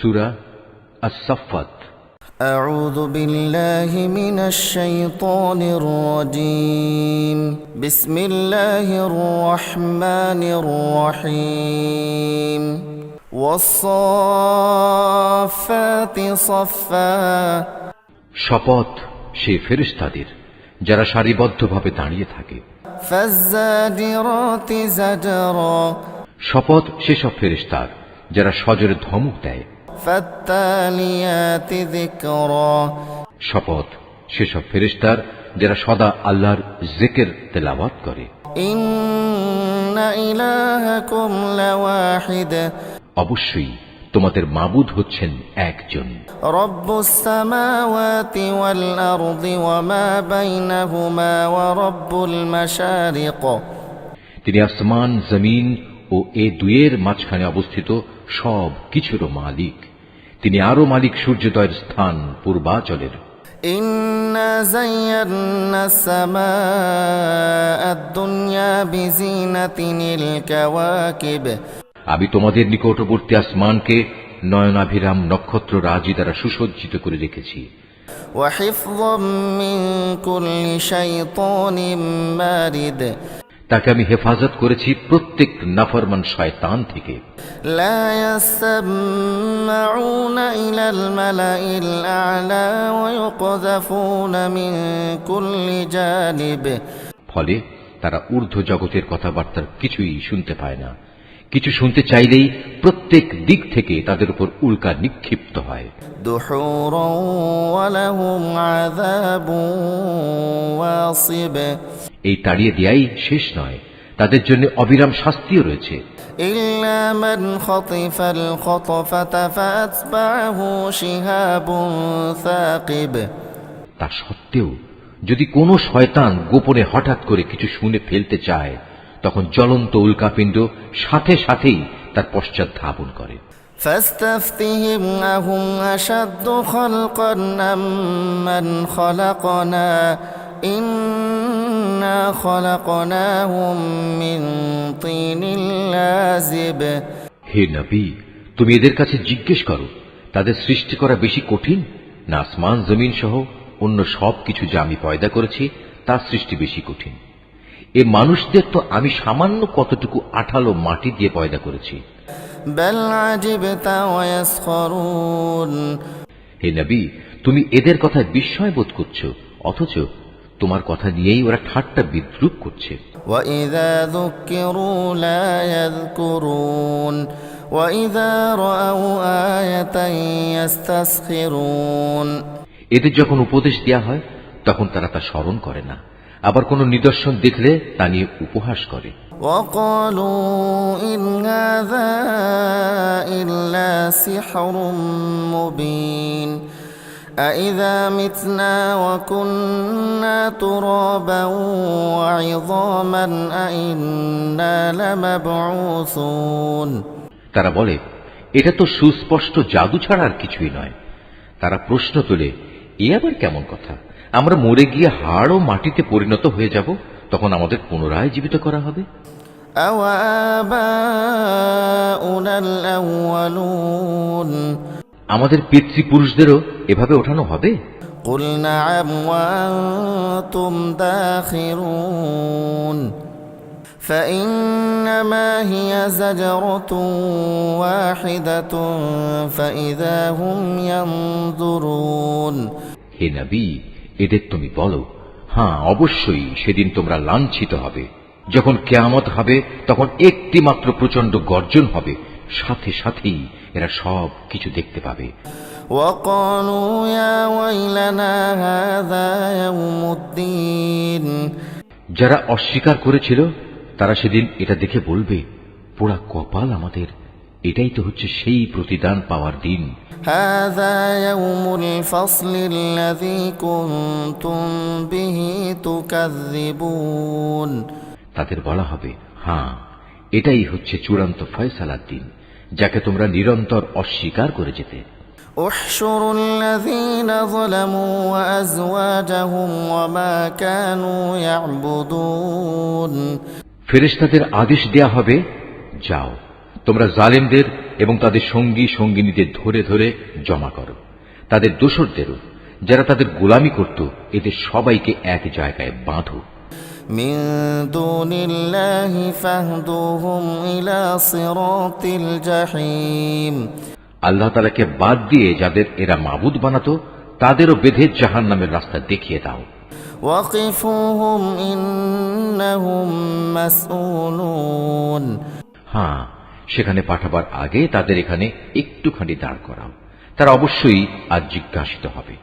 সূরা আস-সাফফাত। আউযু বিল্লাহি মিনাশ শাইতানির রাজীম। বিসমিল্লাহির রহমানির রহিম। ওয়াস-সাফফাতি সাফফা। শপথ সে ফেরেশতাদের যারা সারিবদ্ধভাবে দাঁড়িয়ে থাকে। ফাজ্জাজিরাতি জাজরা। শপথ সেসব ফেরেশতার যারা সজোরে ধমক দেয়। ফাত্তালিয়াতি যিকরা। শপথ সেসব ফেরেশতার যারা সদা আল্লাহর জিকির তেলাওয়াত করে। ইন্না ইলাহাকুম লাওয়াহিদ। অবশ্যই তোমাদের মাবুদ হচ্ছেন একজন। রব্বুস সামাওয়াতি ওয়াল আরদি ওয়া মা বাইনাহুমা ওয়া রব্বুল মাশারিক। তিনি আসমান জমিন ও এ দুয়ের মাঝখানে অবস্থিত সব কিছুর মালিক। তিনি আরো মালিক সূর্যোদয়ের স্থান পূর্বাচলের। ইন্না যায়্যানাস সামাআদ দুনিয়া বিজিনাতিনিল কাওয়াকিব। আমি তোমাদের নিকটবর্তী আসমানকে নয়নাভিরাম নক্ষত্র রাজি দ্বারা সুসজ্জিত করে রেখেছি। ওয়া হিফযাম মিন কুল্লি শাইতানিম মারিদ। তাকে আমি হেফাজত করেছি প্রত্যেক নাফরমান শয়তান থেকে। লা ইয়াসমাউনা ইলাল মালাইল আ'লা ওয়া ইউকযাফুনা মিন কুল্লি জানিব। ফলে তারা ঊর্ধ্ব জগতের কথাবার্তার কিছুই শুনতে পায় না। কিছু শুনতে চাইলেই প্রত্যেক দিক থেকে তাদের উপর উল্কা নিক্ষিপ্ত হয়। দুহুরান ওয়া লাহুম আযাবুন ওয়াসিব। এই তাড়িয়ে দেয়াই শেষ নয়, তাদের জন্য অবিরাম শাস্তিও রয়েছে। ইল্লা মান খাতিফাল খাতফাতা ফাতবাহু শিহাবুন সাকিব। তা সত্ত্বেও যদি কোনো শয়তান গোপনে হঠাৎ করে কিছু শুনে ফেলতে চায়, তখন জ্বলন্ত উল্কাপিণ্ড সাথে সাথেই তার পশ্চাৎ ধাবন করে। ফাস্তাফতিহিম আহুম আশাদ্দু খালকান আম্মান খালাকনা ইন্না খালাকনাহুম মিন তিনিল লাযিব। হে নবী, তুমি এদের কাছে জিজ্ঞেস করো, তাদের সৃষ্টি করা বেশি কঠিন না আসমান জমিন সহ অন্য সব কিছু যা আমি পয়দা করেছি তার সৃষ্টি বেশি কঠিন? এ মানুষদের তো আমি সামান্য কতটুকু আঠালো মাটি দিয়ে পয়দা করেছি। বাল আজিবতা ওয়া ইয়াসখরুন। হে নবী, তুমি এদের কথায় বিস্ময় বোধ করছো, অথচ তোমার কথা নিয়েই ওরা ঠাট্টা বিদ্রূপ করছে। ওয়া ইযা যুকিরু লা ইয়াযকুরুন ওয়া ইযা রাআউ আয়াতান ইস্তাসখিরুন। এদের যখন উপদেশ দেয়া হয় তখন তারা তা স্মরণ করে না, আবার কোন নিদর্শন দেখলে তা নিয়ে উপহাস করে। ওয়াকালু ইন হাযা ইল্লা সিহরুম মুবিন। আইযা মিতনা ওয়া কুন্না তুরাবান ওয়া ইযামান আইন্না লামাবউসুন। তারা বলে, এটা তো সুস্পষ্ট জাদু ছাড়া আর কিছুই নয়। তারা প্রশ্ন তোলে, এ আবার কেমন কথা? আমরা মরে গিয়ে হাড় ও মাটিতে পরিণত হয়ে যাব, তখন আমাদের পুনরায় জীবিত করা হবে। আওয়াবাউনাল আউয়ালুন। আমাদের পিতৃপুরুষদেরও এভাবে ওঠানো হবে? কুল না'আম ওয়া আনতুম দাখিরুন। فإنما هي زجرة واحدة فإذا هم ينظرون। হে নবী, এদের তুমি বলো, হ্যাঁ অবশ্যই সেদিন তোমরা লাঞ্ছিত হবে। যখন কিয়ামত হবে তখন একটি মাত্র প্রচন্ড গর্জন হবে, সাথে সাথেই এরা সব কিছু দেখতে পাবে। وقالوا يا ويلنا هذا يوم الدين। যারা অস্বীকার করেছিল তারা সেদিন এটা দেখে বলবে, পোড়া কপাল আমাদের, এটাই তো হচ্ছে সেই প্রতিদান পাওয়ার দিন। هذا يوم الفصل الذي كنتم به تكذبون। তাদের বলা হবে, হ্যাঁ এটাই হচ্ছে চূড়ান্ত ফয়সালার দিন, যাকে তোমরা নিরন্তর অস্বীকার করে যেতে। احشروا الذين ظلموا وأزواجهم وما كانوا يعبدون। ফেরেশতাদের আদেশ দেয়া হবে, যাও তোমরা জালেমদের এবং তাদের সঙ্গী সঙ্গিনীদের ধরে ধরে জমা করো, তাদের দোসরদেরও, যারা তাদের গোলামি করত, এদের সবাইকে এক জায়গায় বাঁধো। من دون الله فاهدوهم إلى صراط الجحيم আল্লাহ তাআলাকে বাদ দিয়ে যাদের এরা মাবুদ বানাতো, তাদেরও বেঁধে জাহান্নামের রাস্তা দেখিয়ে দাও। وقفوهم إنهم مسؤولون হ্যাঁ, সেখানে পাঠাবার আগে তাদের এখানে একটুখানি দাঁড় করাও, তারা অবশ্যই আজ জিজ্ঞাসিত হবে।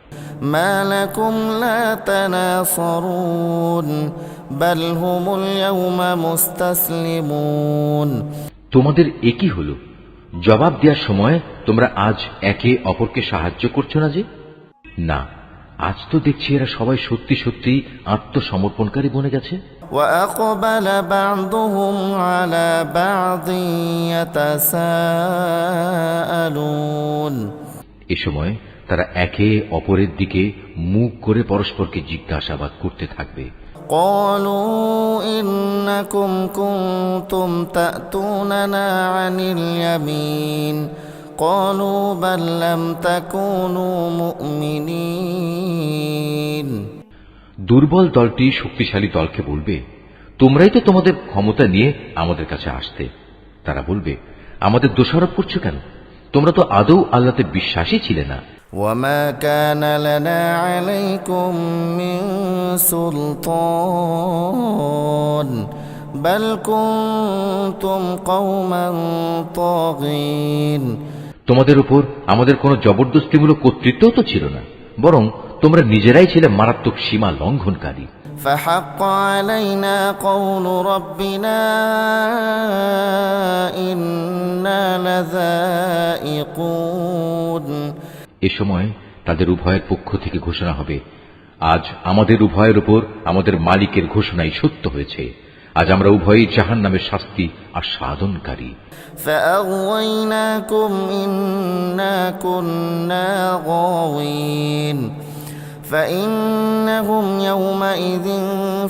ما لكم لا تناصرون بل هم اليوم مستسلمون তোমাদের একই হলো, জবাব দেওয়ার সময় তোমরা আজ একে অপরকে সাহায্য করছো না যে? না, আজ তো দেখছি এরা সবাই সত্যি সত্যি আত্মসমর্পণকারী বনে গেছে। وأقبل بعضهم على بعض يتساءلون এ সময় তারা একে অপরের দিকে মুখ করে পরস্পরকে জিজ্ঞাসাবাদ করতে থাকবে। قالوا إنكم كنتم تأتوننا عن اليمين قالوا بل لم تكونوا مؤمنين দুর্বল দলটি শক্তিশালী দলকে বলবে, তোমরাই তো তোমাদের ক্ষমতা নিয়ে আমাদের কাছে আসতে। তারা বলবে, আমাদের দোষারোপ করছো কেন? তোমরা তো আদৌ আল্লাহতে বিশ্বাসী ছিলে না। وما كان لنا عليكم من سلطان بل كنتم قوما طاغين তোমাদের উপর আমাদের কোনো জবরদস্তিমূলক কর্তৃত্বও তো ছিল না, বরং তোমরা নিজেরাই ছিলে মারাত্মক সীমা লঙ্ঘনকারী। فحق علينا قول ربنا إنا لذائقون এ সময় তাদের উভয়ের পক্ষ থেকে ঘোষণা হবে, আজ আমাদের উভয়ের উপর আমাদের মালিকের ঘোষণাই সত্য হয়েছে, আজ আমরা উভয়ই জাহান্নামের শাস্তি আস্বাদনকারী। فأغويناكم إنا كنا غاوين فإنهم يومئذ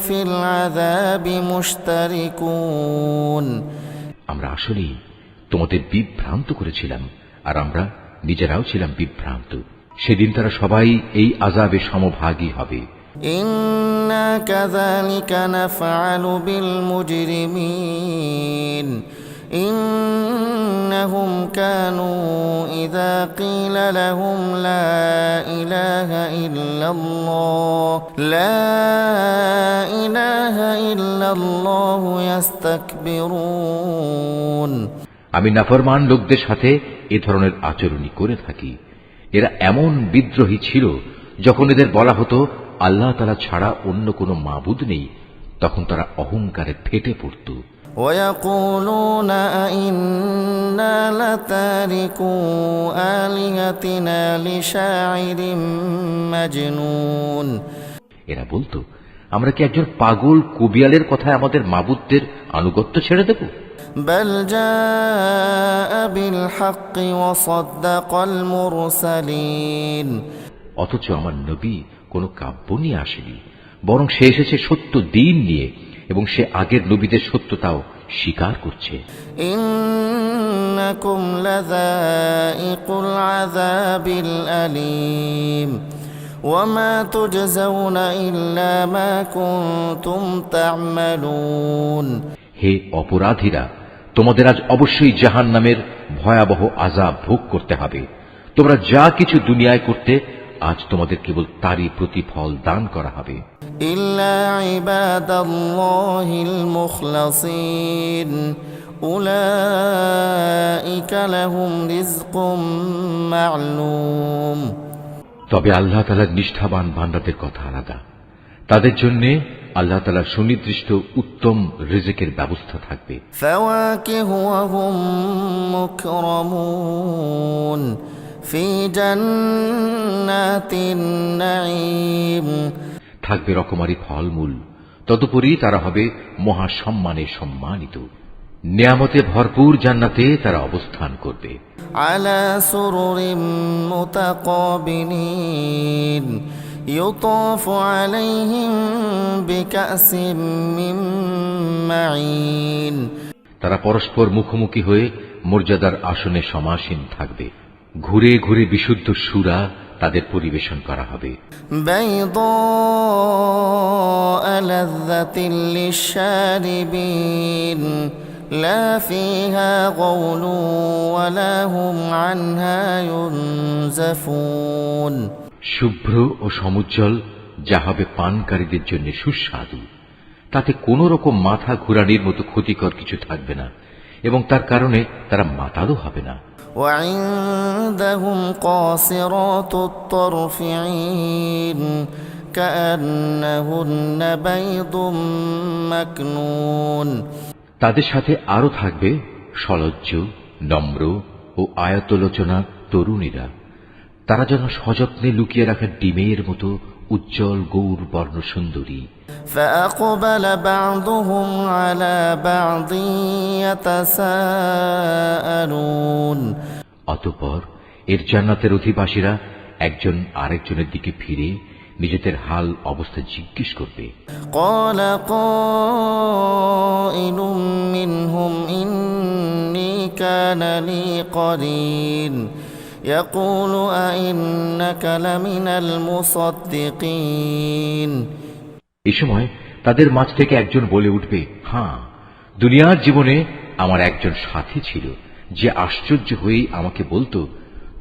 في العذاب مشتركون আমরা আসলেই তোমাদের বিভ্রান্ত করেছিলাম, আর আমরা নিজেরাও ছিলাম বিভ্রান্ত। সেদিন তারা সবাই এই আযাবে সমভাগী হবে। إنا كذلك نفعل بالمجرمين إنهم كانوا إذا قيل لهم لا إله إلا الله يستكبرون আমি নাফরমান লোকদের সাথে এ ধরনের আচরণই করে থাকি। এরা এমন বিদ্রোহী ছিল, যখন এদের বলা হতো আল্লাহ তাআলা ছাড়া অন্য কোনো মাবুদ নেই, তখন তারা অহংকারে ফেটে পড়ত। ويقولون أئنا لتاركو آلهتنا لشاعر مجنون এরা বলতো, আমরা কি একজন পাগল কবিয়ালের কথায় আমাদের মাবুদদের আনুগত্য ছেড়ে দেব? بل جاء بالحق وصدق المرسلين অথচ আমার নবী কোনো কাব্য নিয়ে আসেনি, বরং সে এসেছে সত্য দিন নিয়ে, এবং সে আগের নবীদের সত্যতাও স্বীকার করছে। إنكم لذائق العذاب الأليم وما تجزون إلا ما كنتم تعملون হে অপরাধীরা, তোমাদের আজ অবশ্যই জাহান্নামের ভয়াবহ আযাব ভোগ করতে হবে। তোমরা যা কিছু দুনিয়ায় করতে, আজ তোমাদের কেবল তারই প্রতিফল দান করা হবে। إلا عباد الله المخلصين أولئك لهم رزق معلوم তবে আল্লাহ তাআলার নিষ্ঠাবান বান্দাদের কথা আলাদা। তাদের জন্য আল্লাহ তাআলার সুনির্দিষ্ট উত্তম রিজিকের ব্যবস্থা থাকবে। فواكه وهم مكرمون في جنات النعيم থাকবে রকমারি ফলমূল, তদুপরি তারা হবে মহা সম্মানে সম্মানিত। নিয়ামতে ভরপুর জান্নাতে তারা অবস্থান করবে। على سرر متقابلين يطاف عليهم بكأس من معين তারা পরস্পর মুখোমুখি হয়ে মর্যাদার আসনে সমাসীন থাকবে। ঘুরে ঘুরে বিশুদ্ধ সুরা তাদের পরিবেশন করা হবে। بيضاء لذة للشاربين لا فيها غول ولا هم عنها ينزفون শুভ্র ও সমুজ্জ্বল, যা হবে পানকারীদের জন্য সুস্বাদু। তাতে কোন রকম মাথা ঘুরানির মতো ক্ষতিকর কিছু থাকবে না, এবং তার কারণে তারা মাতালও হবে না। وعندهم قاصرات الطرف عين كأنهن بيض مكنون তাদের সাথে আরো থাকবে সলজ্জ, নম্র ও আয়তলোচনা তরুণীরা। তারা যেন সযত্নে লুকিয়ে রাখা ডিমের মতো উজ্জ্বল গৌর বর্ণ সুন্দরী। فأقبل بعضهم على بعض يتساءلون অতঃপর এর জান্নাতের অধিবাসীরা একজন আরেকজনের দিকে ফিরে নিজেদের হাল অবস্থা জিজ্ঞেস করবে। قال قائل منهم إني كان لي قرين يقول أئنك لمن المصدقين এ সময় তাদের মাঝ থেকে একজন বলে উঠবে, হ্যাঁ, দুনিয়ার জীবনে আমার একজন সাথী ছিল, যে আশ্চর্য হয়েই আমাকে বলতো,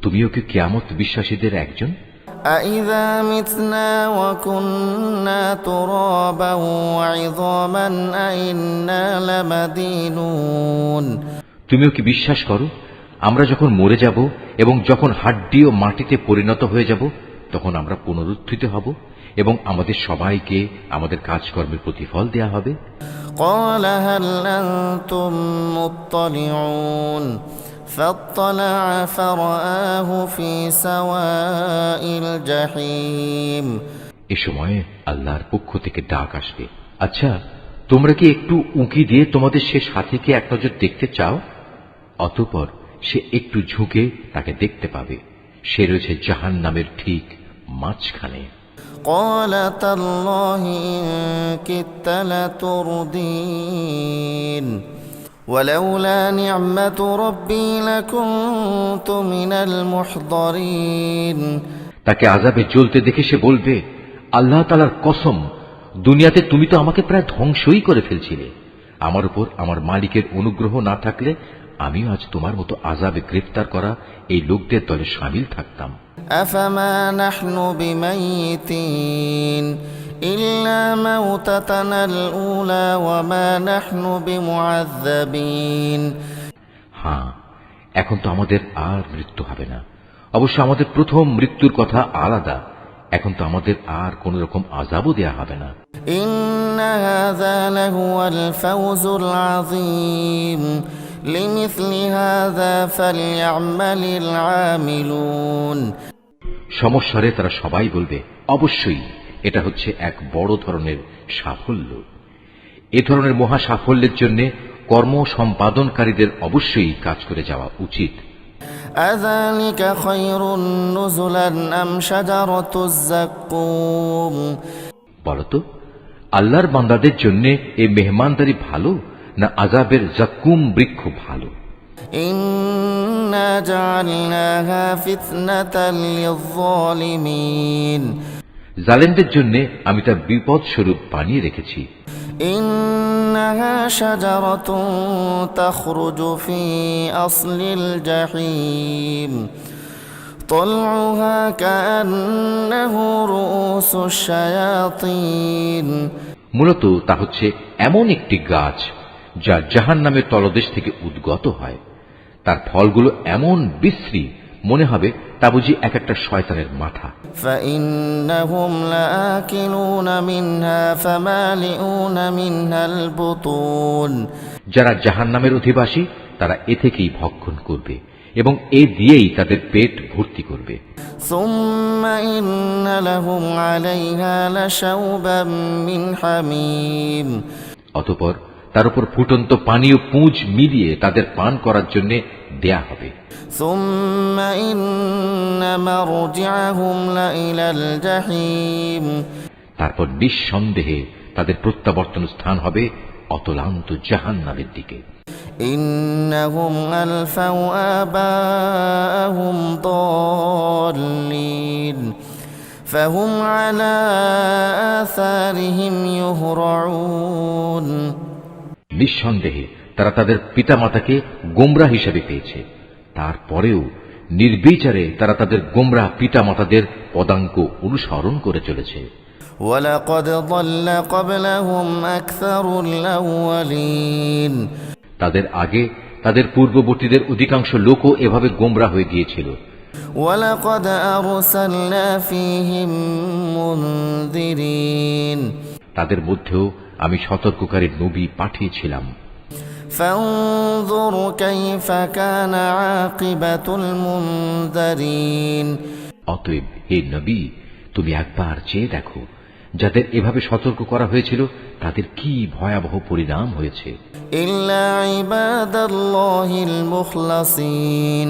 তুমিও কি কিয়ামত বিশ্বাসীদের একজন? أَإِذَا مِتْنَا وَكُنَّا تُرَابًا وَعِظَامًا أَإِنَّا لَمَدِينُونَ তুমিও কি বিশ্বাস করো, আমরা যখন মরে যাব এবং যখন হাড্ডি ও মাটিতে পরিণত হয়ে যাব, তখন আমরা পুনরুত্থিত হব এবং আমাদের সবাইকে আমাদের কাজকর্মের প্রতিফল দেয়া হবে? قَالَ هَلْ أَنْتُمْ مُطَّلِعُونَ فَاطَّلَعَ فَرَآهُ فِي سَوَاءِ الْجَحِيمِ এ সময়ে আল্লাহর পক্ষ থেকে ডাক আসবে, আচ্ছা, তোমরা কি একটু উঁকি দিয়ে তোমাদের সে সাথীকে এক নজর দেখতে চাও? অতঃপর সে একটু ঝুঁকে তাকে দেখতে পাবে। সে রয়েছে জাহান্নামের ঠিক মাঝখানে। قَالَ تَاللَّهِ إِن كِدتَّ لَتُرْدِينِ وَلَوْلَا نِعْمَةُ رَبِّي لَكُنتُ مِنَ الْمُحْضَرِينَ তাকে আযাবে জ্বলতে দেখে সে বলবে, আল্লাহ তাআলার কসম, দুনিয়াতে তুমি তো আমাকে প্রায় ধ্বংসই করে ফেলছিলে। আমার উপর আমার মালিকের অনুগ্রহ না থাকলে আমিও আজ তোমার মতো আযাবে গ্রেফতার করা এই লোকদের দলে শামিল থাকতাম। أَفَمَا نَحْنُ بِمَيِّتِينَ إِلَّا مَوْتَتَنَا الْأُولَى وَمَا نَحْنُ بِمُعَذَّبِينَ হ্যাঁ, এখন তো আমাদের আর মৃত্যু হবে না। অবশ্য আমাদের প্রথম মৃত্যুর কথা আলাদা। এখন তো আমাদের আর কোন রকম আযাবও দেয়া হবে না। إِنَّ هَذَا لَهُوَ الْفَوْزُ الْعَظِيمُ لِمِثْلِ هَذَا فَلْيَعْمَلِ الْعَامِلُونَ সমস্যারে তারা সবাই বলবে, অবশ্যই এটা হচ্ছে এক বড় ধরনের সাফল্য। এ ধরনের মহা সাফল্যের জন্য কর্ম সম্পাদনকারীদের অবশ্যই কাজ করে যাওয়া উচিত। أَذَلِكَ خَيْرٌ نُزُلًا أَمْ شَجَرَةُ الزَّقُّومِ বলতো, আল্লাহর বান্দাদের জন্য এই মেহমানদারি ভালো, না আযাবের জাক্কুম বৃক্ষ ভালো? إِنَّا جَعَلْنَاهَا فِتْنَةً لِلظَّالِمِينَ জালেমদের জন্য আমি তা বিপদ স্বরূপ বানিয়ে রেখেছি। إِنَّهَا شَجَرَةٌ تَخْرُجُ فِي أَصْلِ الْجَحِيمِ طَلْعُهَا كَأَنَّهُ رُءُوسُ الشَّيَاطِينِ মূলত তা হচ্ছে এমন একটি গাছ যা জাহান্নামের তলদেশ থেকে উদ্গত হয়। তার ফলগুলো এমন বিশ্রী, মনে হবে তা বুঝি এক একটা শয়তানের মাথা। فإنهم لآكلون منها فمالئون منها البطون যারা জাহান্নামের অধিবাসী তারা এ থেকেই ভক্ষণ করবে এবং এ দিয়েই তাদের পেট ভর্তি করবে। ثم إن لهم عليها لشوبا من حميم অতঃপর তার উপর ফুটন্ত পানি ও পুঁজ মিলিয়ে তাদের পান করার জন্য দেয়া হবে। ثم إن مرجعهم لإلى الجحيم তারপর নিঃসন্দেহে তাদের প্রত্যাবর্তন স্থান হবে অতলান্ত জাহান্নামের দিকে। إنهم ألفوا آباءهم ضالين فهم على آثارهم يهرعون নিঃসন্দেহে তারা তাদের পিতামাতাকে গোমরাহ হিসেবে পেয়েছে, তারপরেও নির্বিচারে তারা তাদের গোমরাহ পিতামাতাদের পদাঙ্ক অনুসরণ করে চলেছে। ولقد ضل قبلهم أكثر الأولين তাদের আগে তাদের পূর্ববর্তীদের অধিকাংশ লোকও এভাবে গোমরাহ হয়ে গিয়েছিল। ولقد أرسلنا فيهم منذرين তাদের মধ্যেও আমি সতর্ককারী নবী পাঠিয়েছিলাম। فانظر كيف كان عاقبة المنذرين অতএব হে নবী, তুমি একবার চেয়ে দেখো যাদের এভাবে সতর্ক করা হয়েছিল তাদের কি ভয়াবহ পরিণাম হয়েছে। إلا عباد الله المخلصين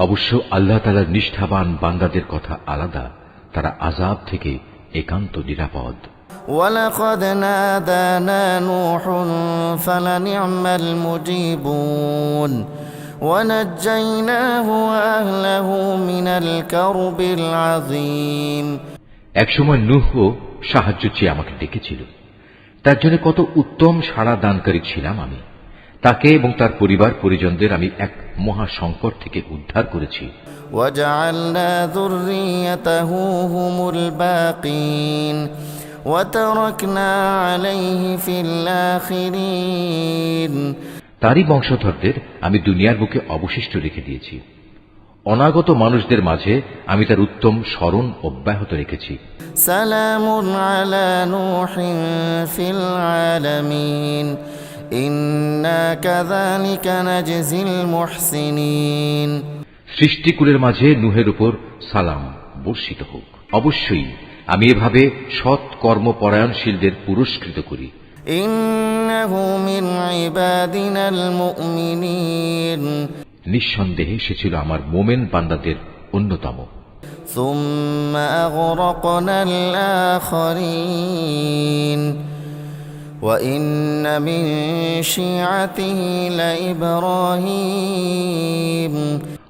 অবশ্য আল্লাহ তাআলার নিষ্ঠাবান বান্দাদের কথা আলাদা, তারা আযাব থেকে একান্ত নিরাপদ। ولقد نادانا نوح فلنعم المجيبون ونجيناه وأهله من الكرب العظيم একসময় নূহও সাহায্য চেয়ে আমাকে ডেকেছিল, তার জন্য কত উত্তম সাড়া দানকারী ছিলাম আমি। তাকে এবং তার পরিবার পরিজনদের আমি এক মহা সংকট থেকে উদ্ধার করেছি। وجعلنا ذريته هم الباقين وتركنا عليه في الآخرين তারই বংশধরদের আমি দুনিয়ার বুকে অবশিষ্ট রেখে দিয়েছি। অনাগত মানুষদের মাঝে আমি তার উত্তম স্মরণ অব্যাহত রেখেছি। سلام على نوح في العالمين إنا كذلك نجزي المحسنين সৃষ্টিকুলের মাঝে নূহের উপর সালাম বর্ষিত হোক। অবশ্যই আমি এভাবে সৎ কর্মপরায়ণশীলদের পুরস্কৃত করি। إنه من عبادنا المؤمنين নিঃসন্দেহে সে ছিল আমার মোমেন বান্দাদের অন্যতম। ثم أغرقنا الآخرين وإن من شيعته لإبراهيم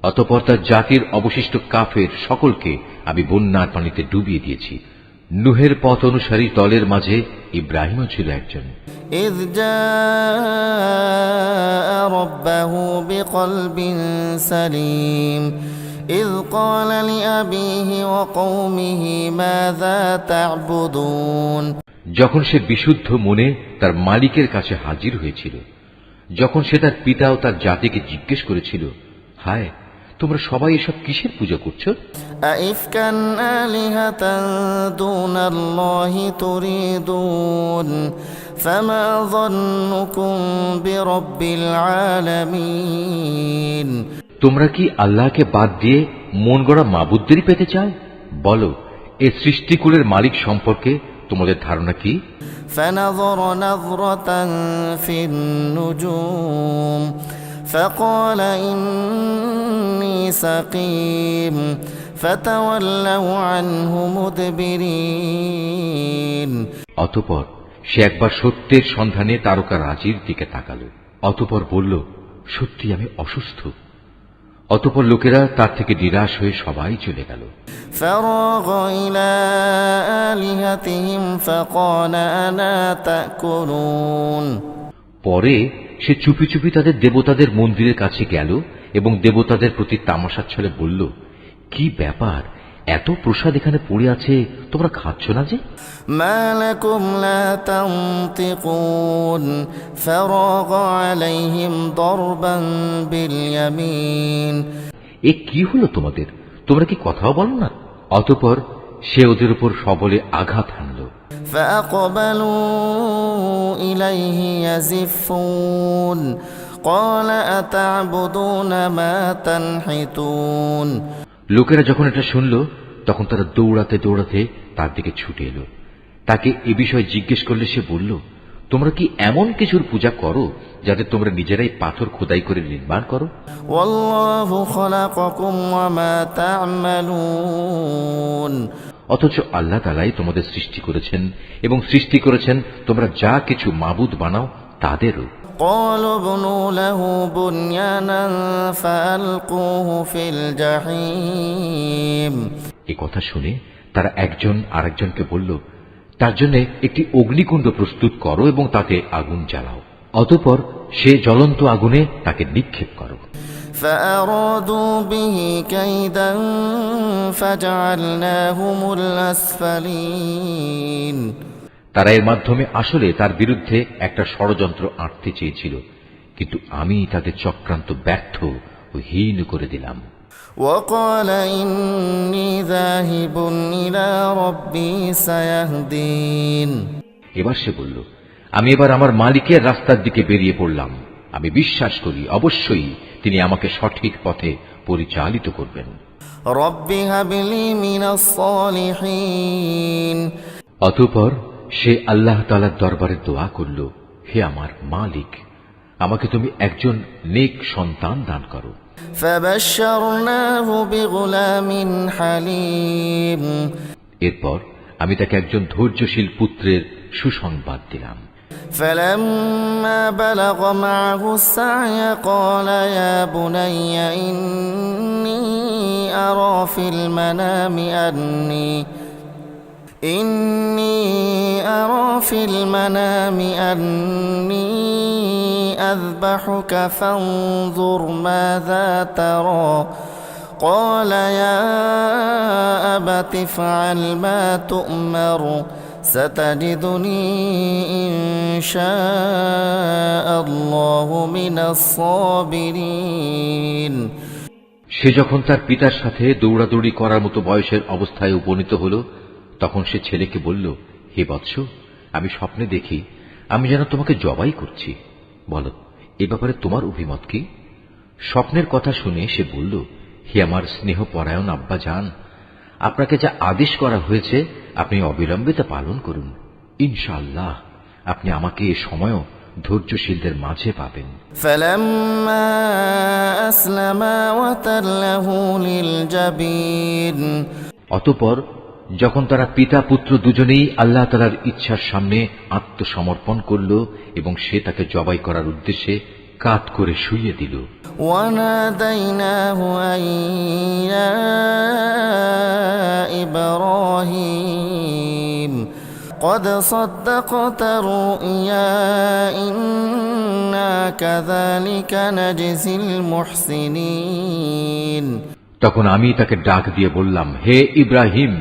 অতঃপর তার জাতির অবশিষ্ট কাফের সকলকে আমি বন্যার পানিতে ডুবিয়ে দিয়েছি। নূহের পথ অনুসারী দলের মাঝে ইব্রাহিমও ছিল একজন। إذ جاء ربه بقلب سليم إذ قال لأبيه وقومه ماذا تعبدون যখন সে বিশুদ্ধ মনে তার মালিকের কাছে হাজির হয়েছিল, যখন সে তার পিতা ও তার জাতিকে জিজ্ঞেস করেছিল, হায়, তোমরা সবাই এসব কিসের পূজা করছো? أئفكا آلهة دون الله تريدون فما ظنكم برب العالمين তোমরা কি আল্লাহকে বাদ দিয়ে মন গড়া মাবুদদেরই পেতে চাও? বলো, এ সৃষ্টিকুলের মালিক সম্পর্কে তোমাদের ধারণা কি? فنظر نظرة في النجوم فقال إني سقيم فتولوا عنه مدبرين অতঃপর সে একবার সত্যের সন্ধানে তারকা রাজির দিকে তাকালো, অতঃপর বলল, সত্যি আমি অসুস্থ। অতঃপর লোকেরা তার থেকে নিরাশ হয়ে সবাই চলে গেল। فراغ إلى آلهتهم فقال ألا تأكلون পরে সে চুপি চুপি তাদের দেবতাদের মন্দিরের কাছে গেল এবং দেবতাদের প্রতি তামাশার ছলে বলল, কি ব্যাপার, এত প্রসাদ এখানে পড়ে আছে, তোমরা খাচ্ছ না যে? ما لكم لا تنطقون فراغ عليهم ضربا باليمين এ কি হলো তোমাদের, তোমরা কি কথাও বলো না? অতঃপর সে ওদের উপর সবলে আঘাত হানল। فأقبلوا إليه يزفون قال أتعبدون ما تنحتون লোকেরা যখন এটা শুনল তখন তারা দৌড়াতে দৌড়াতে তার দিকে ছুটে এলো। তাকে এ বিষয়ে জিজ্ঞেস করলে সে বলল, তোমরা কি এমন কিছুর পূজা করো যাতে তোমরা নিজেরাই পাথর খোদাই করে নির্মাণ করো? والله خلقكم وما تعملون অথচ আল্লাহ তাআলাই তোমাদের সৃষ্টি করেছেন এবং সৃষ্টি করেছেন তোমরা যা কিছু মাবুদ বানাও তাদেরও। قالوا ابنوا له بنيانا فألقوه في الجحيم এ কথা শুনে তারা একজন আরেকজনকে বলল, তার জন্য একটি অগ্নিকুণ্ড প্রস্তুত করো এবং তাতে আগুন জ্বালাও, অতঃপর সে জ্বলন্ত আগুনে তাকে নিক্ষেপ করো। فأرادوا به كيدا فجعلناهم الأسفلين তারা এর মাধ্যমে আসলে তার বিরুদ্ধে একটা ষড়যন্ত্র আঁটতে চেয়েছিল, কিন্তু আমি তাদের চক্রান্ত ব্যর্থ ও হীন করে দিলাম। وقال إني ذاهب إلى ربي سيهدين এবার সে বলল, আমি এবার আমার মালিকের রাস্তার দিকে বেরিয়ে পড়লাম। আমি বিশ্বাস করি অবশ্যই তিনি আমাকে সঠিক পথে পরিচালিত করবেন। رب هب لي من الصالحين অতঃপর সে আল্লাহ তাআলার দরবারে দোয়া করল, হে আমার মালিক, আমাকে তুমি একজন নেক সন্তান দান করো। فبشرناه بغلام حليم এরপর আমি তাকে একজন ধৈর্যশীল পুত্রের সুসংবাদ দিলাম। فلما بلغ معه السعي قال يا بني إني أرى في المنام أني أذبحك فانظر ماذا ترى قال يا أبت افعل ما تؤمر ستجدني إن شاء الله من الصابرين সে যখন তার পিতার সাথে দৌড়াদৌড়ি করার মতো বয়সের অবস্থায় উপনীত হল, তখন সে ছেলেকে বলল, হে বৎস, আমি স্বপ্নে দেখি আমি যেন তোমাকে জবাই করছি। বলো, এ ব্যাপারে তোমার অভিমত কি? স্বপ্নের কথা শুনে সে বলল, হে আমার স্নেহপরায়ণ আব্বা জান, আপনাকে যা আদেশ করা হয়েছে আপনি অবিলম্বে তা পালন করুন। ইনশাআল্লাহ আপনি আমাকে এ সময়ও ধৈর্যশীলদের মাঝে পাবেন। فلما أسلما وتله للجبين অতঃপর যখন তারা পিতা পুত্র দুজনেই আল্লাহ তাআলার ইচ্ছার সামনে আত্মসমর্পণ করল এবং সে তাকে জবাই করার উদ্দেশ্যে কাত করে শুইয়ে দিল। وناديناه أن يا إبراهيم قد صدقت الرؤيا إنا كذلك نجزي المحسنين তখন আমি তাকে ডাক দিয়ে বললাম, হে ইব্রাহিম,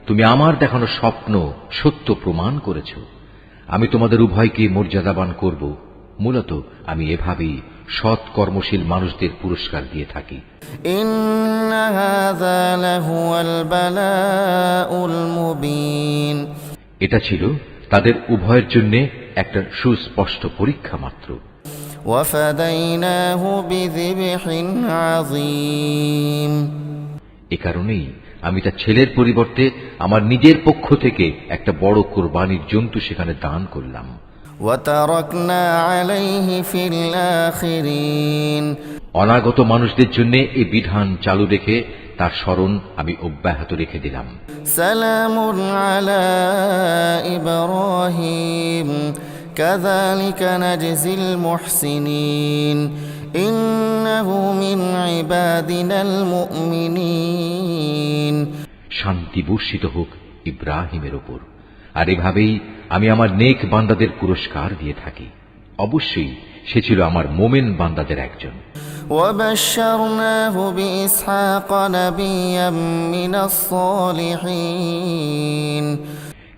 তুমি আমার দেখানো স্বপ্ন সত্য প্রমাণ করেছ। আমি তোমাদের উভয়কে মর্যাদাবান করব। মূলত আমি এভাবেই সৎ কর্মশীল মানুষদের পুরস্কার দিয়ে থাকি। إن هذا لهو البلاء المبين এটা ছিল তাদের উভয়ের জন্য একটা সুস্পষ্ট পরীক্ষা মাত্র। وفديناه بذبح عظيم এ কারণেই আমি তার ছেলের পরিবর্তে আমার নিজের পক্ষ থেকে একটা বড় কুরবানির জন্তু সেখানে দান করলাম। وتركنا عليه في الآخرين অনাগত মানুষদের জন্য এই বিধান চালু রেখে তার স্মরণ আমি অব্যাহত রেখে দিলাম। سلام على إبراهيم كذلك نجزي المحسنين إنه من عبادنا المؤمنين শান্তি বর্ষিত হোক ইব্রাহিমের ওপর, আর এভাবেই আমি আমার নেক বান্দাদের পুরস্কার দিয়ে থাকি। অবশ্যই সে ছিল আমার মোমেন বান্দাদের একজন। وبشرناه بإسحاق نبيا من الصالحين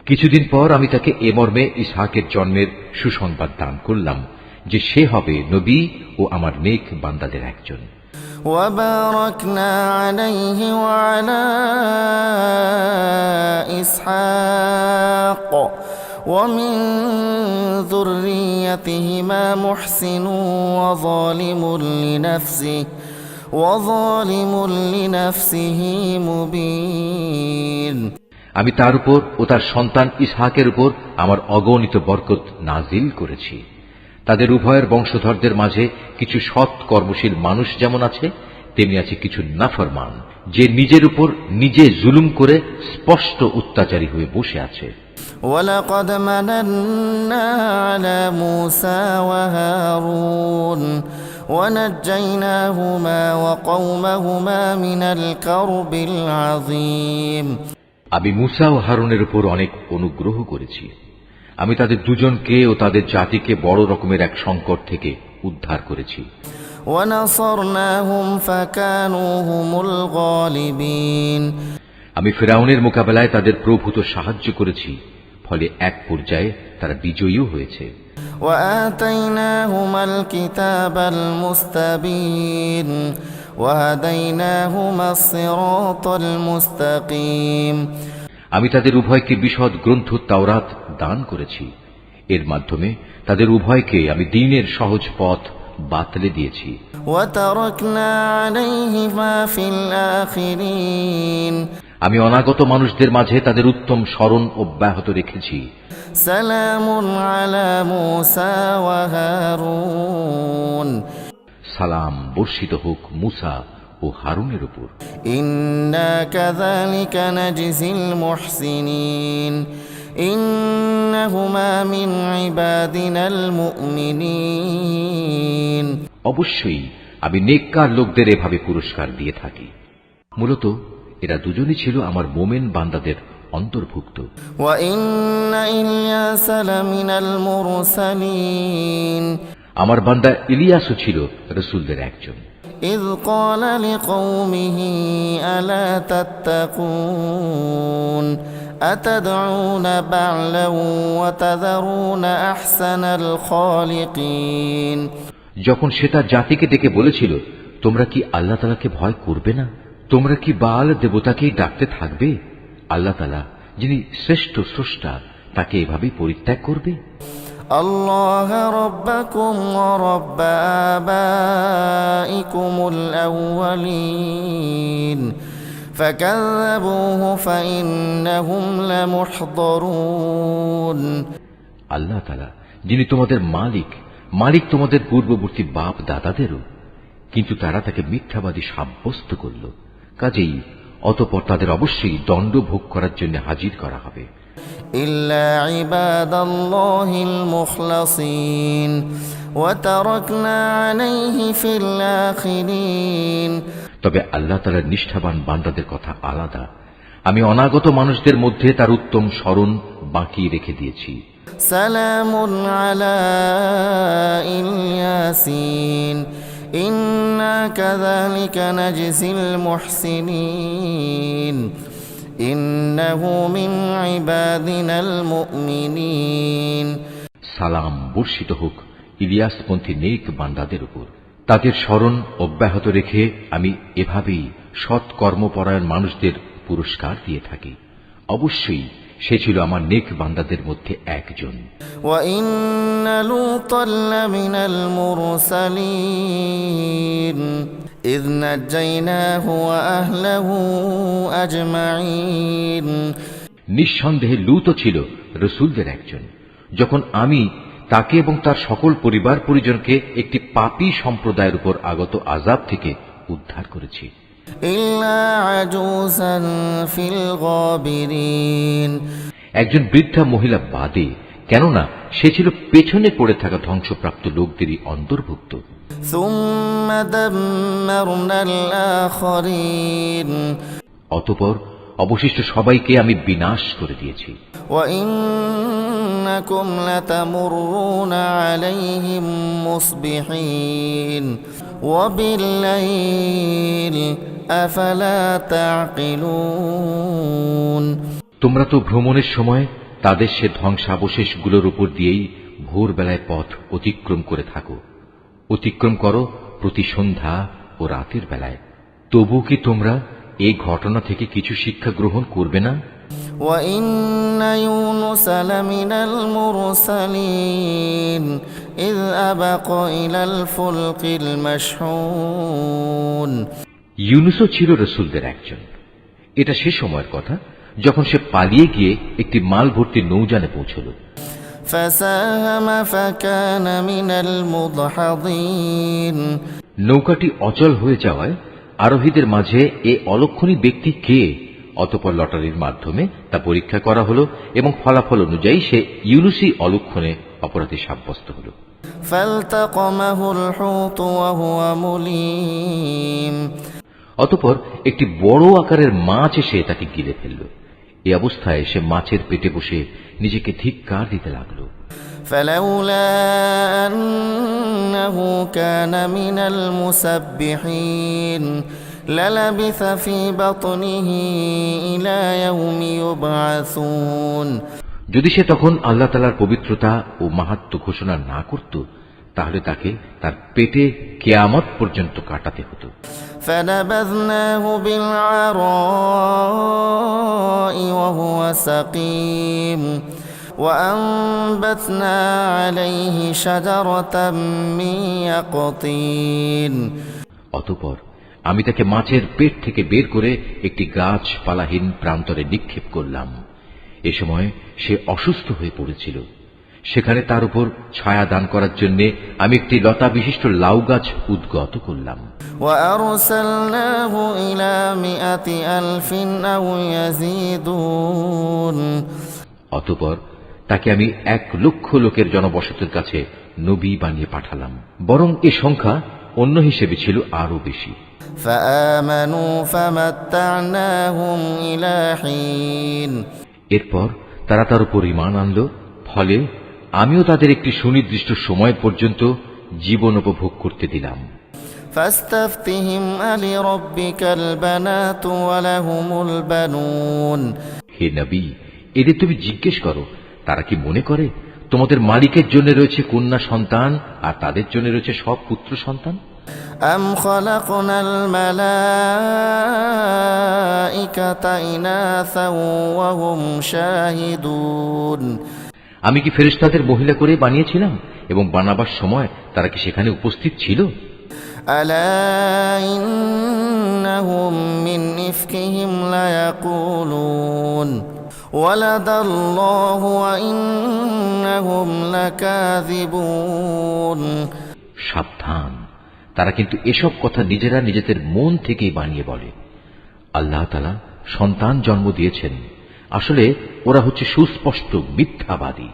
কিছুদিন পর আমি তাকে এ মর্মে ইসহাকের জন্মের সুসংবাদ দান করলাম যে সে হবে নবী ও আমার নেক বান্দাদের একজন। وباركنا عليه وعلى إسحاق ومن ذريتهما محسن وظالم لنفسه مبين আমি তার উপর ও তার সন্তান ইসহাকের উপর আমার অগণিত বরকত নাজিল করেছি। তাদের উভয়ের বংশধরদের মাঝে কিছু সৎ কর্মশীল মানুষ যেমন আছে, তেমনি আছে কিছু নাফরমান, যে নিজের উপর নিজে জুলুম করে স্পষ্ট অত্যাচারী হয়ে বসে আছে। ولقد مننا على موسى وهارون ونجيناهما وقومهما من الكرب العظيم আমি মূসা ও হারুনের উপর অনেক অনুগ্রহ করেছি। আমি তাদের দুজনকে ও তাদের জাতিকে বড় রকমের এক সংকট থেকে উদ্ধার করেছি। ونصرناهم فكانوا هم الغالبين আমি ফিরআউনের মোকাবেলায় তাদের প্রভূত সাহায্য করেছি, ফলে এক পর্যায়ে তারা বিজয়ীও হয়েছে। وآتيناهما الكتاب المستبين وهديناهما الصراط المستقيم আমি তাদের উভয়কে বিশদ গ্রন্থ তাওরাত দান করেছি। এর মাধ্যমে তাদের উভয়কে আমি দ্বীনের সহজ পথ বাতলে দিয়েছি। وتركنا عليهما في الآخرين আমি অনাগত মানুষদের মাঝে তাদের উত্তম স্মরণ অব্যাহত রেখেছি। سلام على موسى وهارون সালাম বর্ষিত হোক মূসা ও হারুনের উপর। إنا كذلك نجزي المحسنين إنهما من عبادنا المؤمنين অবশ্যই আমি নেককার লোকদের এভাবে পুরস্কার দিয়ে থাকি। মূলত এরা দুজনই ছিল আমার মোমেন বান্দাদের অন্তর্ভুক্ত। وإن إلياس لمن المرسلين আমার বান্দা ইলিয়াসও ছিল রাসূলদের একজন। إذ قال لقومه ألا تتقون أتدعون بعلا وتذرون أحسن الخالقين যখন সে তার জাতিকে ডেকে বলেছিল, তোমরা কি আল্লাহ তাআলাকে ভয় করবে না? তোমরা কি বাল দেবতাকেই ডাকতে থাকবে? আল্লাহ তাআলা যিনি শ্রেষ্ঠ স্রষ্টা, তাকে এভাবেই পরিত্যাগ করবে? الله ربكم ورب آبائكم الأولين فكذبوه فإنهم لمحضرون আল্লাহ তাআলা যিনি তোমাদের মালিক তোমাদের পূর্ববর্তী বাপ দাদাদেরও, কিন্তু তারা তাকে মিথ্যাবাদী সাব্যস্ত করল। কাজেই অতঃপর তাদের অবশ্যই দণ্ড ভোগ করার জন্য হাজির করা হবে। إلا عباد الله المخلصين وتركنا عليه في الآخرين তবে আল্লাহ তাআলার নিষ্ঠাবান বান্দাদের কথা আলাদা। আমি অনাগত মানুষদের মধ্যে তার উত্তম স্মরণ বাকি রেখে দিয়েছি। سلام على الياسين إنا كذلك نجزي المحسنين إنه من عبادنا المؤمنين সালাম বর্ষিত হোক ইলিয়াসপন্থী নেক বান্দাদের উপর। তাদের স্মরণ অব্যাহত রেখে আমি এভাবেই সৎ কর্মপরায়ণ মানুষদের পুরস্কার দিয়ে থাকি। অবশ্যই সে ছিল আমার নেক বান্দাদের মধ্যে একজন। وإن لوطا لمن المرسلين إذ نجيناه وأهله أجمعين নিঃসন্দেহে লূতও ছিল রাসূলদের একজন, যখন আমি তাকে এবং তার সকল পরিবার পরিজনকে একটি পাপী সম্প্রদায়ের উপর আগত আযাব থেকে উদ্ধার করেছি। إلا عجوزا في الغابرين একজন বৃদ্ধা মহিলা বাদে, কেননা সে ছিল পেছনে পড়ে থাকা ধ্বংসপ্রাপ্ত লোকদেরই অন্তর্ভুক্ত। ثم دمرنا الآخرين অতঃপর অবশিষ্ট সবাইকে আমি বিনাশ করে দিয়েছি। وإنكم لتمرون عليهم مصبحين وبالليل أفلا تعقلون তোমরা তো ভ্রমণের সময় তাদের সে ধ্বংসাবশেষগুলোর উপর দিয়েই ভোরবেলায় পথ অতিক্রম করে থাকো। অতিক্রম করো প্রতি সন্ধ্যা ও রাতের বেলায়। তবু কি তোমরা এই ঘটনা থেকে কিছু শিক্ষা গ্রহণ করবে না? وإن يونس لمن المرسلين إذ أبق إلى الفلك المشحون ইউনুসও ছিল রাসূলদের একজন। এটা সে সময়ের কথা যখন সে পালিয়ে গিয়ে একটি মাল ভর্তি নৌযানে পৌঁছল। فساهم فكان من المدحضين নৌকাটি অচল হয়ে যাওয়ায় আরোহীদের মাঝে এ অলক্ষণী ব্যক্তি কে অতঃপর লটারির মাধ্যমে তা পরীক্ষা করা হলো এবং ফলাফল অনুযায়ী সে ইউনুসি অলক্ষণে অপরাধী সাব্যস্ত হল। فالتقمه الحوت وهو مليم অতঃপর একটি বড় আকারের মাছ এসে তাকে গিলে ফেলল। এই অবস্থায় সে মাছের পেটে বসে নিজেকে ধিক্কার দিতে লাগল। فلولا أنه كان من المسبحين للبث في بطنه إلى يوم يبعثون যদি সে তখন আল্লাহ তাআলার পবিত্রতা ও মাহাত্ম্য ঘোষণা না করত, তাহলে তাকে তার পেটে কিয়ামত পর্যন্ত কাটাতে হতো। فنبذناه بالعراء وهو سقيم وأنبتنا عليه شجرة من يقطين অতঃপর আমি তাকে মাছের পেট থেকে বের করে একটি গাছপালাহীন প্রান্তরে নিক্ষেপ করলাম। এ সময় সে অসুস্থ হয়ে পড়েছিল। সেখানে তার উপর ছায়া দান করার জন্য আমি একটি লতা বিশিষ্ট লাউ গাছ উদ্গত করলাম। وأرسلناه إلى 100,000 أو يزيدون অতঃপর তাকে আমি 1,00,000 লোকের জনবসতির কাছে নবী বানিয়ে পাঠালাম, বরং এ সংখ্যা অন্য হিসেবে ছিল আরো বেশি। فآمنوا فمتعناهم إلى حين এরপর তারা তার উপর ঈমান আনল, ফলে আমিও তাদের একটি সুনির্দিষ্ট সময় পর্যন্ত জীবন উপভোগ করতে দিলাম। فاستفتهم ألربك البنات ولهم البنون হে নবী, এদের তুমি জিজ্ঞেস করো, তারা কি মনে করে তোমাদের মালিকের জন্য রয়েছে কন্যা সন্তান আর তাদের জন্য রয়েছে সব পুত্র সন্তান? أم خلقنا الملائكة إناثا وهم شاهدون আমি কি ফেরেশতাদের মহিলা করে বানিয়েছিলাম এবং বানাবার সময় তারা কি সেখানে উপস্থিত ছিল? ألا إنهم من إفكهم ليقولون ولد الله وإنهم لكاذبون সাবধান, তারা কিন্তু এসব কথা নিজেরা নিজেদের মন থেকেই বানিয়ে বলে। আল্লাহ তাআলা সন্তান জন্ম দিয়েছেন, আসলে ওরা হচ্ছে সুস্পষ্ট মিথ্যাবাদী।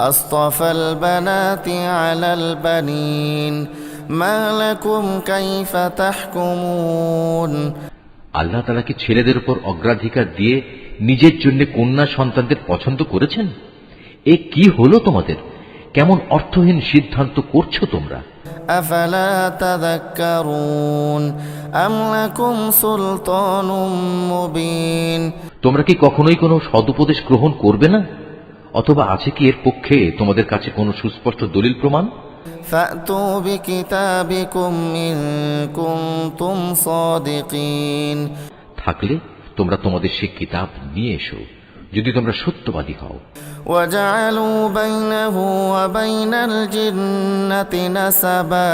أصطفى البنات على البنين ما لكم كيف تحكمون আল্লাহ তাআলা কি ছেলেদের উপর অগ্রাধিকার দিয়ে নিজের জন্য কন্যা সন্তানদের পছন্দ করেছেন? এ কি হলো তোমাদের? কেমন অর্থহীন সিদ্ধান্ত করছো তোমরা? أفلا تذكرون أم لكم سلطان مبين তোমরা কি কখনোই কোনো সদুপদেশ গ্রহণ করবে না? অথবা আছে কি এর পক্ষে তোমাদের কাছে কোনো সুস্পষ্ট দলিল প্রমাণ? فأتوا بكتابكم إن كنتم صادقين থাকলে তোমরা তোমাদের সে কিতাব নিয়ে এসো, যদি তোমরা সত্যবাদী হও। وجعلوا بينه وبين الجنة نسبا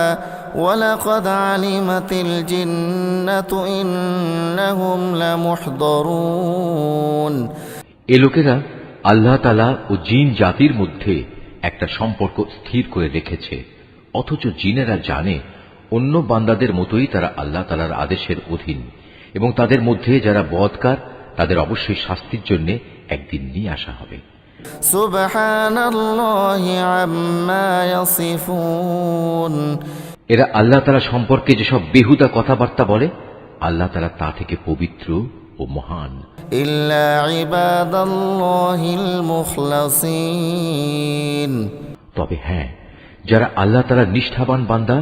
ولقد علمت الجنة إنهم لمحضرون এ লোকেরা আল্লাহ তাআলা ও জিন জাতির মধ্যে একটা সম্পর্ক স্থির করে রেখেছে, অথচ জিনেরা জানে অন্য বান্দাদের মতোই তারা আল্লাহ তাআলার আদেশের অধীন এবং তাদের মধ্যে যারা বদকার তাদের অবশ্যই শাস্তির জন্য একদিন নিয়ে আসা হবে। সুবহানাল্লাহি আম্মা ইয়াসিফুন এরা আল্লাহ তাআলা সম্পর্কে যেসব বেহুদা কথাবার্তা বলে, আল্লাহ তাআলা তা থেকে পবিত্র ও মহান। ইল্লা ইবাদাল্লাহিল মুখলাসিন তবে হ্যাঁ, যারা আল্লাহ তাআলার নিষ্ঠাবান বান্দা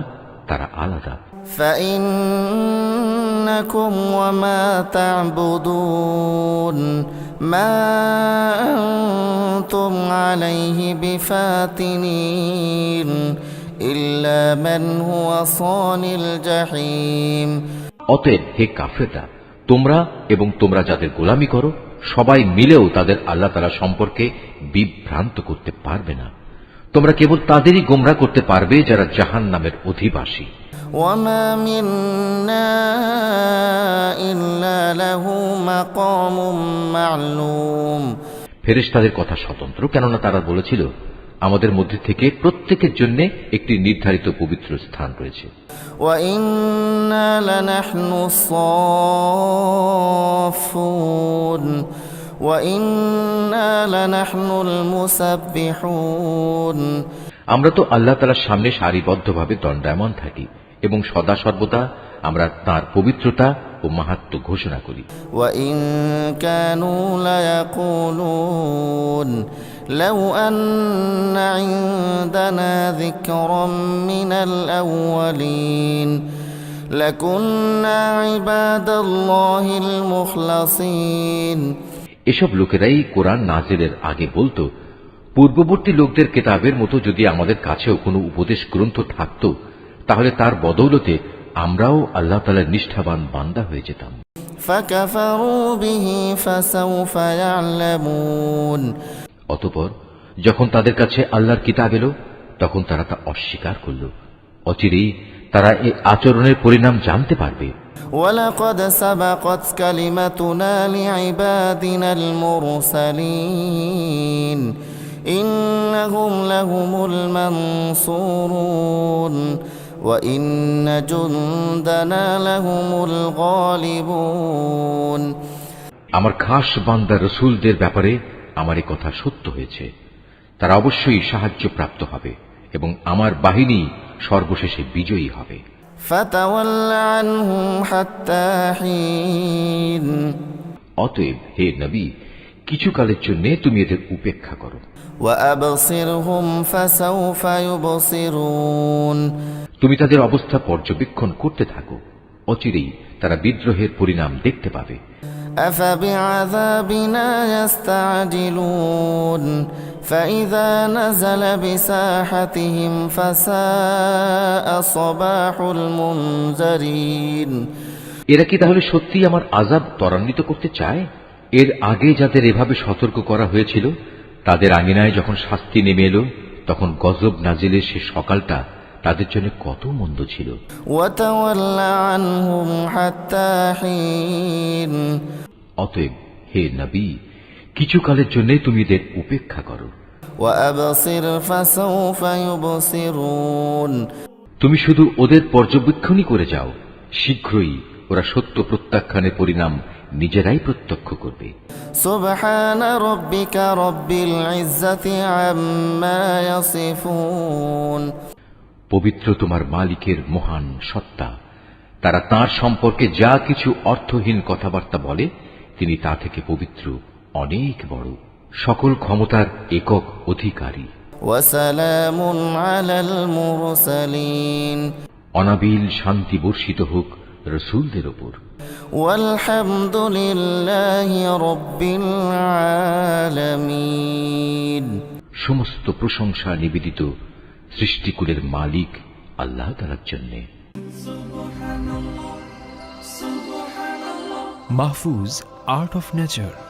তারা আলাদা। فإنكم وما تعبدون ما أنتم عليه بفاتنين إلا من هو صال الجحيم অতএব হে কাফেররা, তোমরা এবং তোমরা যাদের গোলামি করো সবাই মিলেও তাদের আল্লাহ তাআলা সম্পর্কে বিভ্রান্ত করতে পারবে না। তোমরা কেবল তাদেরই গোমরা করতে পারবে যারা জাহান্নামের অধিবাসী। وما منا إلا له مقام معلوم ফেরেশতাদের কথা স্বতন্ত্র, কেননা তারা বলেছিল আমাদের মধ্যে থেকে প্রত্যেকের জন্য একটি নির্ধারিত পবিত্র স্থান রয়েছে। وإنا لنحن الصافون وإنا لنحن المسبحون। আমরা তো আল্লাহ তাআলার সামনে সারিবদ্ধভাবে দণ্ডায়মান থাকি এবং সদা সর্বদা আমরা তাঁর পবিত্রতা ও মাহাত্ম্য ঘোষণা করি। وإن كانوا ليقولون لو أن عندنا ذكرا من الأولين لكنا عباد الله المخلصين। এসব লোকেরাই কোরআন নাজিলের আগে বলতো, পূর্ববর্তী লোকদের কেতাবের মতো যদি আমাদের কাছেও কোনো উপদেশ গ্রন্থ থাকত, তাহলে তার বদৌলতে আমরাও আল্লাহ তাআলার নিষ্ঠাবান বান্দা হয়ে যেতাম। فكفروا به فسوف يعلمون। অতঃপর যখন তাদের কাছে আল্লাহর কিতাব এলো, তখন তারা তা অস্বীকার করল। অচিরেই তারা এই আচরণের পরিণাম জানতে পারবে। ولقد سبقت كلمتنا لعبادنا المرسلين إنهم لهم المنصورون وإن جندنا لهم الغالبون। আমার খাস বান্দা রসুলদের ব্যাপারে আমার এই কথা সত্য হয়েছে, তারা অবশ্যই সাহায্য প্রাপ্ত হবে এবং আমার বাহিনী সর্বশেষে বিজয়ী হবে। فتول عنهم حتى حين। অতএব হে নবী, কিছু কালের জন্য তুমি এদের উপেক্ষা করো। وأبصرهم فسوف يبصرون। তুমি তাদের অবস্থা পর্যবেক্ষণ করতে থাকো, অচিরেই তারা বিদ্রোহের পরিণাম দেখতে পাবে। أفبعذابنا يستعجلون فإذا نزل بساحتهم فساء صباح المنذرين। এরা কি তাহলে সত্যি আমার আযাব ত্বরান্বিত করতে চায়? এর আগে যাদের এভাবে সতর্ক করা হয়েছিল, তাদের আঙিনায় যখন শাস্তি নেমে এলো, তখন গজব নাজিলের সে সকালটা তাদের জন্য কত মন্দ ছিল। وتول عنهم حتى حين। অতএব হে নবী, কিছু কালের জন্য তুমি এদের উপেক্ষা করো। وأبصر فسوف يبصرون। তুমি শুধু ওদের পর্যবেক্ষণই করে যাও, শীঘ্রই ওরা সত্য প্রত্যাখ্যানের পরিণাম নিজেরাই প্রত্যক্ষ করবে। سبحان ربك رب العزة عما يصفون। পবিত্র তোমার মালিকের মহান সত্তা, তারা তাঁর সম্পর্কে যা কিছু অর্থহীন কথাবার্তা বলে, তিনি তা থেকে পবিত্র, অনেক বড়, সকল ক্ষমতার একক অধিকারী। وسلام على المرسلين। অনাবিল শান্তি বর্ষিত হোক রসুলদের ওপর। والحمد لله رب العالمين। সমস্ত প্রশংসা নিবেদিত সৃষ্টিকুলের মালিক আল্লাহ তাআলার জন্য। Mahfuz, Art of Nature।